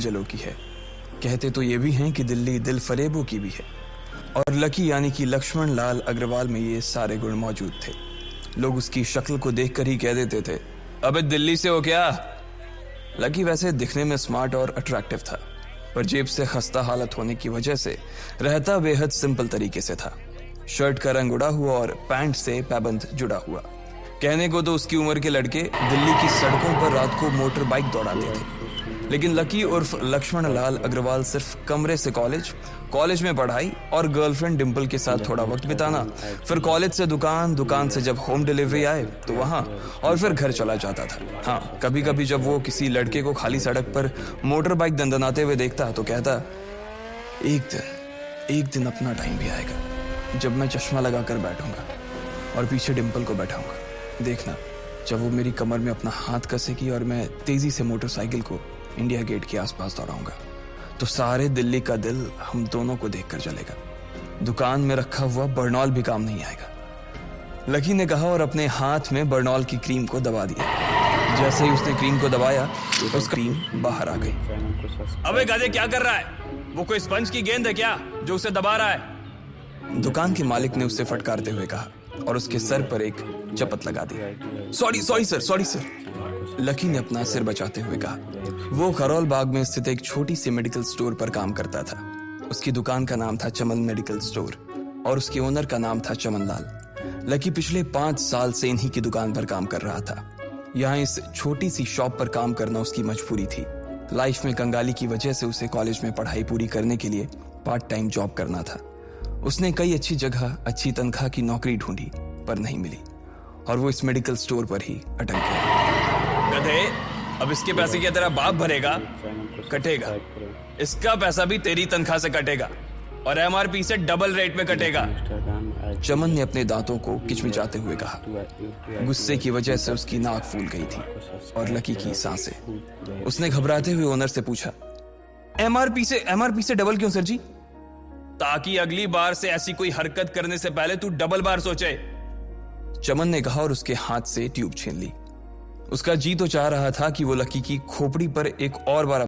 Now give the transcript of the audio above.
जलों की है। कहते तो ये भी हैं कि दिल्ली दिल फरेबों की भी है, और लकी यानी कि लक्ष्मण लाल अग्रवाल में ये सारे गुण मौजूद थे। लोग उसकी शक्ल को देखकर ही कह देते थे, अबे दिल्ली से हो क्या? लकी वैसे दिखने में स्मार्ट और अट्रैक्टिव था, पर जेब से खस्ता हालत होने की वजह से रहता बेहद सिंपल तरीके से था। शर्ट का रंग उड़ा हुआ और पैंट से पैबंद जुड़ा हुआ। कहने को तो उसकी उम्र के लड़के दिल्ली की सड़कों पर रात को मोटर बाइक दौड़ाते थे, लेकिन लकी उर्फ लक्ष्मण लाल अग्रवाल सिर्फ कमरे से कॉलेज में पढ़ाई और गर्लफ्रेंड डिंपल के साथ थोड़ा वक्त बिताना, फिर कॉलेज से दुकान से जब होम डिलीवरी आए तो वहां, और फिर घर चला जाता था। हाँ, कभी कभी जब वो किसी लड़के को खाली सड़क पर मोटर बाइक दंदनाते हुए देखता तो कहता, एक दिन अपना टाइम भी आएगा जब मैं चश्मा लगाकर बैठूंगा और पीछे डिंपल को बैठाऊंगा। देखना, जब वो मेरी कमर में अपना हाथ कसेगी और मैं तेजी से मोटरसाइकिल को इंडिया गेट के आसपास दौड़ाऊंगा, तो सारे दिल्ली का दिल हम दोनों को देखकर जलेगा। दुकान में रखा हुआ बर्नॉल भी काम नहीं आएगा। लकी ने कहा और अपने हाथ में बर्नॉल की क्रीम को दबा दिया। जैसे ही उसने क्रीम को दबाया, उस क्रीम बाहर आ गई। अबे गधे, क्या कर रहा है? वो कोई स्पंज की गेंद है क्या जो उसे दबा रहा है? दुकान के मालिक ने उससे फटकारते हुए कहा और उसके सर पर एक चपत लगा दी। सॉरी सर, लकी ने अपना सिर बचाते हुए कहा। वो खरौल बाग में स्थित एक छोटी सी मेडिकल स्टोर पर काम करता था। उसकी दुकान का नाम था चमन मेडिकल स्टोर और उसके ओनर का नाम था चमन लाल। लकी पिछले 5 साल से इन्हीं की दुकान पर काम कर रहा था। यहाँ इस छोटी सी शॉप पर काम करना उसकी मजबूरी थी। लाइफ में कंगाली की वजह से उसे कॉलेज में पढ़ाई पूरी करने के लिए पार्ट टाइम जॉब करना था। उसने कई अच्छी जगह अच्छी तनख्वाह की नौकरी ढूंढी पर नहीं मिली, और वो इस मेडिकल स्टोर पर ही अटक गया। गधे, अब इसके पैसे क्या तेरा बाप भरेगा? कटेगा। इसका पैसा भी तेरी तनख्वाह से कटेगा और एमआरपी से डबल रेट में कटेगा। चमन ने अपने दांतों को किचमिचाते हुए कहा। गुस्से की वजह से उसकी नाक फूल गई थी और लकी की सांसें। उसने घबराते हुए ओनर से पूछा, एमआरपी से डबल क्यों सर जी? ताकि अगली बार से ऐसी कोई हरकत करने से पहले तू डबल बार सोचे। चमन ने कहा और उसके हाथ से ट्यूब छीन ली। उसका जी तो चाह रहा था कि वो लकी की खोपड़ी पर एक और बार